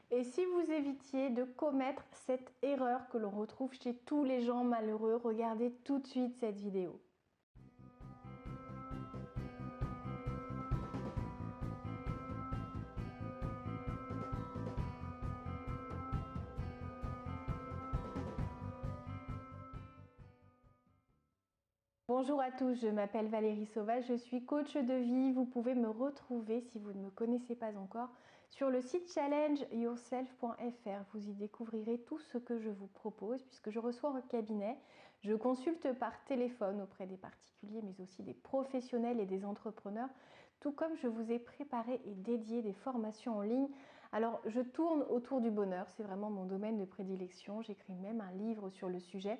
Et si vous évitiez de commettre cette erreur que l'on retrouve chez tous les gens malheureux, regardez tout de suite cette vidéo. Bonjour à tous, je m'appelle Valérie Sauvage, je suis coach de vie. Vous pouvez me retrouver, si vous ne me connaissez pas encore, sur le site challengeyourself.fr. Vous y découvrirez tout ce que je vous propose puisque je reçois en cabinet. Je consulte par téléphone auprès des particuliers mais aussi des professionnels et des entrepreneurs, tout comme je vous ai préparé et dédié des formations en ligne. Alors je tourne autour du bonheur, c'est vraiment mon domaine de prédilection. J'écris même un livre sur le sujet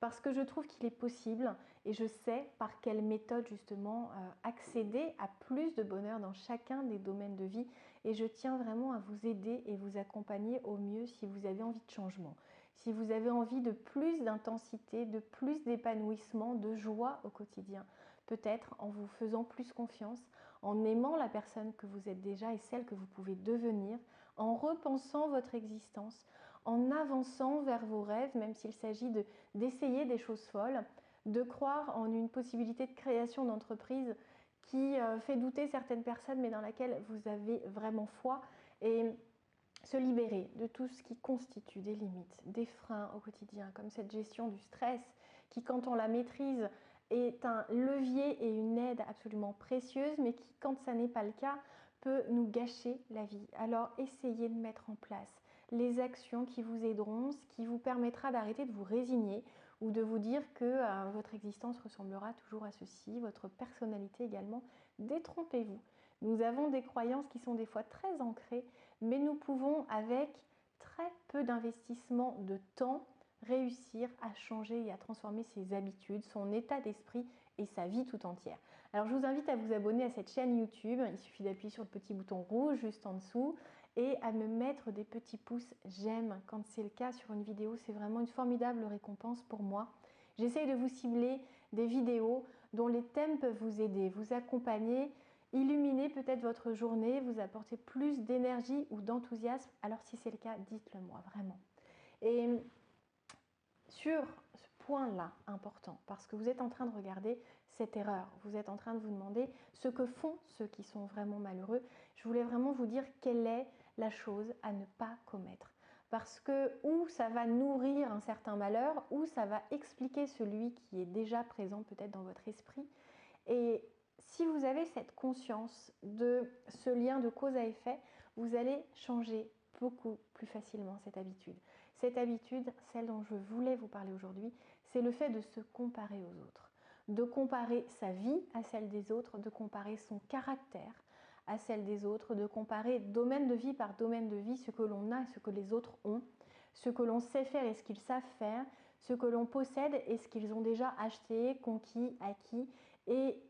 parce que je trouve qu'il est possible et je sais par quelle méthode justement accéder à plus de bonheur dans chacun des domaines de vie, et je tiens vraiment à vous aider et vous accompagner au mieux si vous avez envie de changement, si vous avez envie de plus d'intensité, de plus d'épanouissement, de joie au quotidien, peut-être en vous faisant plus confiance, en aimant la personne que vous êtes déjà et celle que vous pouvez devenir, en repensant votre existence, en avançant vers vos rêves, même s'il s'agit d'essayer des choses folles, de croire en une possibilité de création d'entreprise qui fait douter certaines personnes mais dans laquelle vous avez vraiment foi, et se libérer de tout ce qui constitue des limites, des freins au quotidien, comme cette gestion du stress qui, quand on la maîtrise, est un levier et une aide absolument précieuse, mais qui, quand ça n'est pas le cas, peut nous gâcher la vie. Alors essayez de mettre en place les actions qui vous aideront, ce qui vous permettra d'arrêter de vous résigner ou de vous dire que votre existence ressemblera toujours à ceci, votre personnalité également. Détrompez-vous. Nous avons des croyances qui sont des fois très ancrées, mais nous pouvons, avec très peu d'investissement de temps, réussir à changer et à transformer ses habitudes, son état d'esprit et sa vie tout entière. Alors je vous invite à vous abonner à cette chaîne YouTube, il suffit d'appuyer sur le petit bouton rouge juste en dessous et à me mettre des petits pouces j'aime quand c'est le cas sur une vidéo. C'est vraiment une formidable récompense pour moi. J'essaye de vous cibler des vidéos dont les thèmes peuvent vous aider, vous accompagner, illuminer peut-être votre journée, vous apporter plus d'énergie ou d'enthousiasme. Alors si c'est le cas, dites-le moi vraiment. Et sur ce point-là important, parce que vous êtes en train de regarder cette erreur, vous êtes en train de vous demander ce que font ceux qui sont vraiment malheureux, je voulais vraiment vous dire quelle est la chose à ne pas commettre. Parce que ou ça va nourrir un certain malheur, ou ça va expliquer celui qui est déjà présent peut-être dans votre esprit. Et si vous avez cette conscience de ce lien de cause à effet, vous allez changer beaucoup plus facilement cette habitude. Cette habitude, celle dont je voulais vous parler aujourd'hui, c'est le fait de se comparer aux autres, de comparer sa vie à celle des autres, de comparer son caractère à celle des autres, de comparer domaine de vie par domaine de vie, ce que l'on a et ce que les autres ont, ce que l'on sait faire et ce qu'ils savent faire, ce que l'on possède et ce qu'ils ont déjà acheté, conquis, acquis et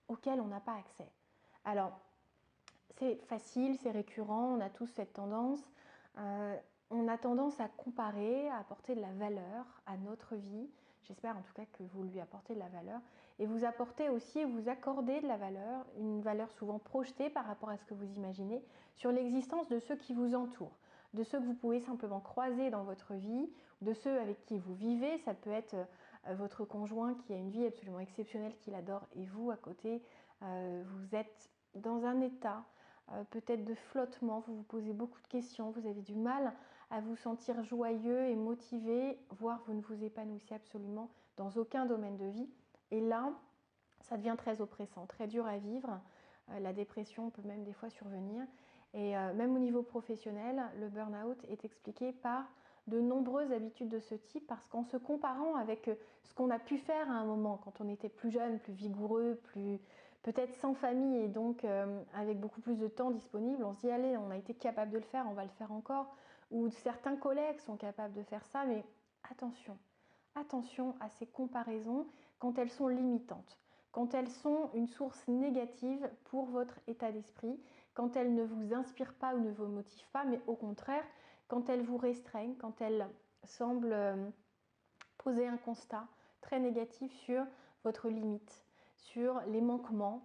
auquel on n'a pas accès. Alors, c'est facile, c'est récurrent, on a tous cette tendance. On a tendance à comparer, à apporter de la valeur à notre vie. J'espère en tout cas que vous lui apportez de la valeur. Et vous apportez aussi, vous accordez de la valeur, une valeur souvent projetée par rapport à ce que vous imaginez, sur l'existence de ceux qui vous entourent, de ceux que vous pouvez simplement croiser dans votre vie, de ceux avec qui vous vivez. Ça peut être votre conjoint qui a une vie absolument exceptionnelle, qu'il adore, et vous à côté, vous êtes dans un état peut-être de flottement, vous vous posez beaucoup de questions, vous avez du mal à vous sentir joyeux et motivé, voire vous ne vous épanouissez absolument dans aucun domaine de vie. Et là, ça devient très oppressant, très dur à vivre. La dépression peut même des fois survenir. Et même au niveau professionnel, le burn-out est expliqué par de nombreuses habitudes de ce type, parce qu'en se comparant avec ce qu'on a pu faire à un moment, quand on était plus jeune, plus vigoureux, plus peut-être sans famille et donc avec beaucoup plus de temps disponible, on se dit allez, on a été capable de le faire, on va le faire encore. Ou certains collègues sont capables de faire ça, mais attention, attention à ces comparaisons quand elles sont limitantes, quand elles sont une source négative pour votre état d'esprit, quand elles ne vous inspirent pas ou ne vous motivent pas, mais au contraire, quand elles vous restreignent, quand elles semblent poser un constat très négatif sur votre limite, sur les manquements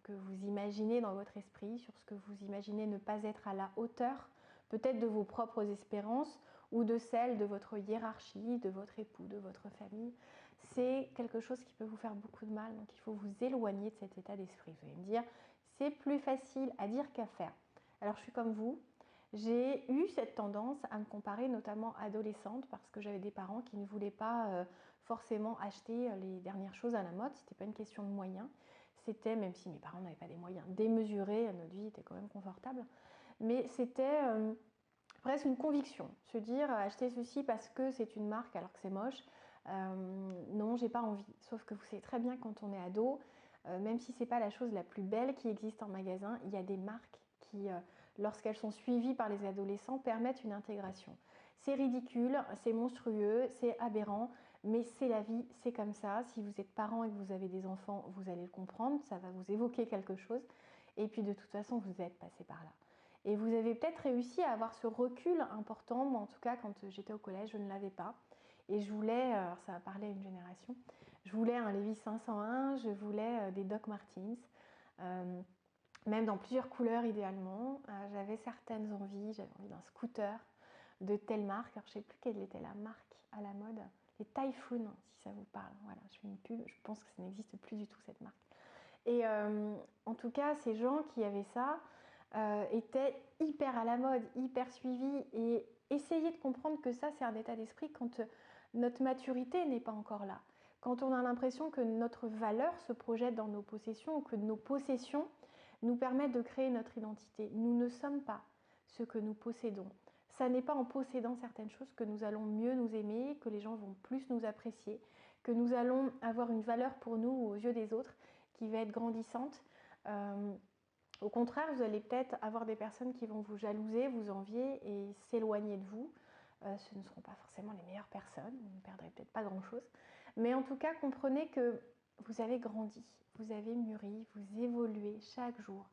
que vous imaginez dans votre esprit, sur ce que vous imaginez ne pas être à la hauteur peut-être de vos propres espérances ou de celles de votre hiérarchie, de votre époux, de votre famille. C'est quelque chose qui peut vous faire beaucoup de mal, donc il faut vous éloigner de cet état d'esprit. Vous allez me dire, c'est plus facile à dire qu'à faire. Alors je suis comme vous, j'ai eu cette tendance à me comparer, notamment adolescente, parce que j'avais des parents qui ne voulaient pas forcément acheter les dernières choses à la mode. C'était pas une question de moyens, c'était, même si mes parents n'avaient pas des moyens démesurés, notre vie était quand même confortable, mais c'était presque une conviction, se dire acheter ceci parce que c'est une marque alors que c'est moche, non, j'ai pas envie. Sauf que vous savez très bien, quand on est ado, même si c'est pas la chose la plus belle qui existe en magasin, il y a des marques qui, lorsqu'elles sont suivies par les adolescents, permettent une intégration. C'est ridicule, c'est monstrueux, c'est aberrant, mais c'est la vie, c'est comme ça. Si vous êtes parent et que vous avez des enfants, vous allez le comprendre, ça va vous évoquer quelque chose. Et puis de toute façon, vous êtes passé par là. Et vous avez peut-être réussi à avoir ce recul important. Moi, en tout cas, quand j'étais au collège, je ne l'avais pas. Et je voulais, alors ça va parler à une génération, je voulais un Levi's 501, je voulais des Doc Martens, même dans plusieurs couleurs idéalement. J'avais certaines envies, j'avais envie d'un scooter de telle marque. Alors je ne sais plus quelle était la marque à la mode. Les Typhoon, si ça vous parle. Voilà, je fais une pub, je pense que ça n'existe plus du tout cette marque. Et en tout cas, ces gens qui avaient ça étaient hyper à la mode, hyper suivis, et essayer de comprendre que ça, c'est un état d'esprit quand notre maturité n'est pas encore là. Quand on a l'impression que notre valeur se projette dans nos possessions, ou que nos possessions nous permettent de créer notre identité. Nous ne sommes pas ce que nous possédons. Ça n'est pas en possédant certaines choses que nous allons mieux nous aimer, que les gens vont plus nous apprécier, que nous allons avoir une valeur pour nous ou aux yeux des autres qui va être grandissante. Au contraire, vous allez peut-être avoir des personnes qui vont vous jalouser, vous envier et s'éloigner de vous. Ce ne seront pas forcément les meilleures personnes, vous ne perdrez peut-être pas grand-chose. Mais en tout cas, comprenez que vous avez grandi, vous avez mûri, vous évoluez chaque jour.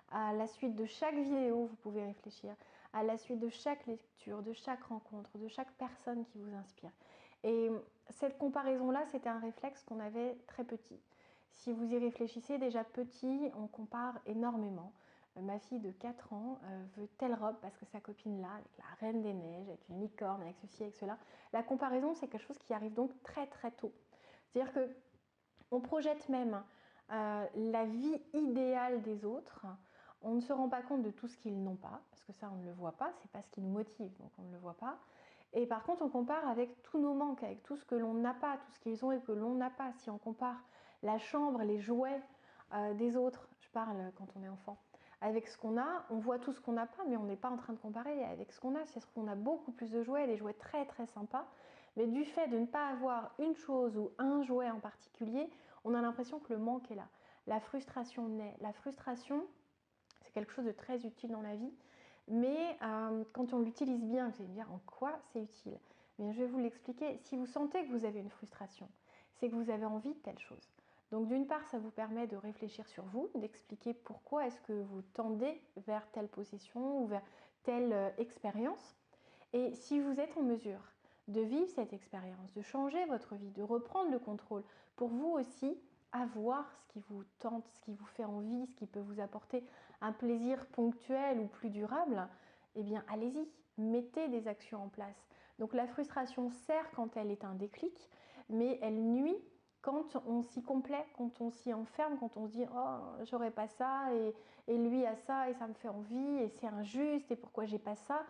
À la suite de chaque vidéo, vous pouvez réfléchir. À la suite de chaque lecture, de chaque rencontre, de chaque personne qui vous inspire. Et cette comparaison-là, c'était un réflexe qu'on avait très petit. Si vous y réfléchissez, déjà petit, on compare énormément. Ma fille de 4 ans veut telle robe parce que sa copine l'a, avec la Reine des Neiges, avec une licorne, avec ceci, avec cela. La comparaison, c'est quelque chose qui arrive donc très très tôt. C'est-à-dire qu'on projette même la vie idéale des autres. On ne se rend pas compte de tout ce qu'ils n'ont pas, parce que ça, on ne le voit pas, c'est pas ce qui nous motive, donc on ne le voit pas. Et par contre, on compare avec tous nos manques, avec tout ce que l'on n'a pas, tout ce qu'ils ont et que l'on n'a pas. Si on compare la chambre, les jouets des autres, je parle quand on est enfant, avec ce qu'on a, on voit tout ce qu'on n'a pas, mais on n'est pas en train de comparer avec ce qu'on a. C'est-à-dire qu'on a beaucoup plus de jouets, des jouets très très sympas, mais du fait de ne pas avoir une chose ou un jouet en particulier, on a l'impression que le manque est là. La frustration naît. La frustration, c'est quelque chose de très utile dans la vie, mais quand on l'utilise bien, vous allez me dire en quoi c'est utile. Mais je vais vous l'expliquer. Si vous sentez que vous avez une frustration, c'est que vous avez envie de telle chose. Donc d'une part, ça vous permet de réfléchir sur vous, d'expliquer pourquoi est-ce que vous tendez vers telle possession ou vers telle expérience. Et si vous êtes en mesure de vivre cette expérience, de changer votre vie, de reprendre le contrôle, pour vous aussi avoir ce qui vous tente, ce qui vous fait envie, ce qui peut vous apporter un plaisir ponctuel ou plus durable, eh bien allez-y, mettez des actions en place. Donc la frustration sert quand elle est un déclic, mais elle nuit quand on s'y complaît, quand on s'y enferme, quand on se dit « Oh, j'aurais pas ça, et lui a ça, et ça me fait envie, et c'est injuste, et pourquoi j'ai pas ça ?»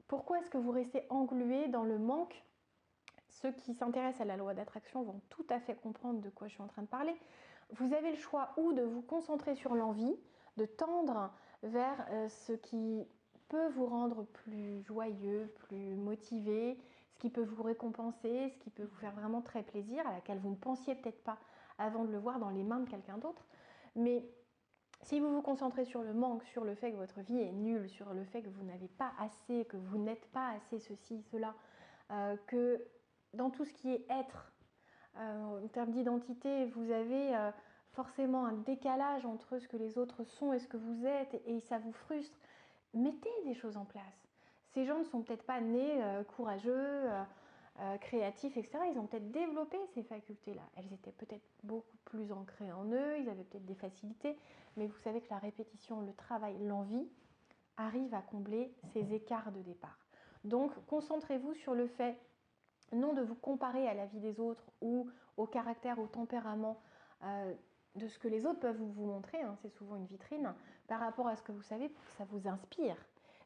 Pourquoi est-ce que vous restez englué dans le manque? Ceux qui s'intéressent à la loi d'attraction vont tout à fait comprendre de quoi je suis en train de parler. Vous avez le choix ou de vous concentrer sur l'envie, de tendre vers ce qui peut vous rendre plus joyeux, plus motivé, ce qui peut vous récompenser, ce qui peut vous faire vraiment très plaisir, à laquelle vous ne pensiez peut-être pas avant de le voir dans les mains de quelqu'un d'autre. Mais si vous vous concentrez sur le manque, sur le fait que votre vie est nulle, sur le fait que vous n'avez pas assez, que vous n'êtes pas assez ceci, cela, que dans tout ce qui est être, en termes d'identité, vous avez forcément un décalage entre ce que les autres sont et ce que vous êtes, et ça vous frustre, mettez des choses en place. Ces gens ne sont peut-être pas nés courageux, créatifs, etc. Ils ont peut-être développé ces facultés-là. Elles étaient peut-être beaucoup plus ancrées en eux, ils avaient peut-être des facilités, mais vous savez que la répétition, le travail, l'envie, arrive à combler ces écarts de départ. Donc, concentrez-vous sur le fait, non de vous comparer à la vie des autres ou au caractère, au tempérament de ce que les autres peuvent vous montrer, hein, c'est souvent une vitrine, par rapport à ce que vous savez pour que ça vous inspire,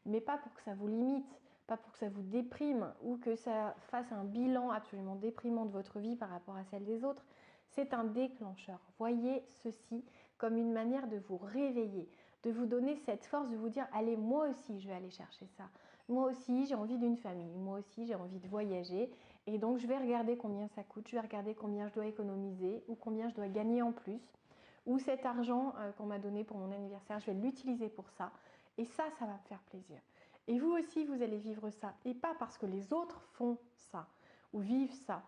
mais pas pour que ça vous limite, pas pour que ça vous déprime ou que ça fasse un bilan absolument déprimant de votre vie par rapport à celle des autres. C'est un déclencheur. Voyez ceci comme une manière de vous réveiller, de vous donner cette force de vous dire, allez, moi aussi je vais aller chercher ça. Moi aussi j'ai envie d'une famille, moi aussi j'ai envie de voyager et donc je vais regarder combien ça coûte, je vais regarder combien je dois économiser ou combien je dois gagner en plus, ou cet argent qu'on m'a donné pour mon anniversaire, je vais l'utiliser pour ça et ça va me faire plaisir. Et vous aussi vous allez vivre ça et pas parce que les autres font ça ou vivent ça.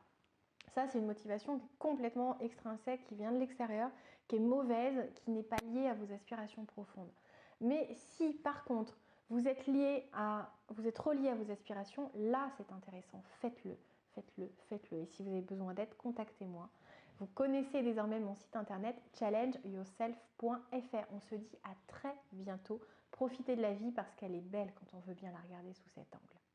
Ça, c'est une motivation complètement extrinsèque qui vient de l'extérieur, qui est mauvaise, qui n'est pas liée à vos aspirations profondes. Mais si, par contre, vous êtes relié à vos aspirations, là, c'est intéressant. Faites-le, faites-le, faites-le. Et si vous avez besoin d'aide, contactez-moi. Vous connaissez désormais mon site internet challengeyourself.fr. On se dit à très bientôt. Profitez de la vie parce qu'elle est belle quand on veut bien la regarder sous cet angle.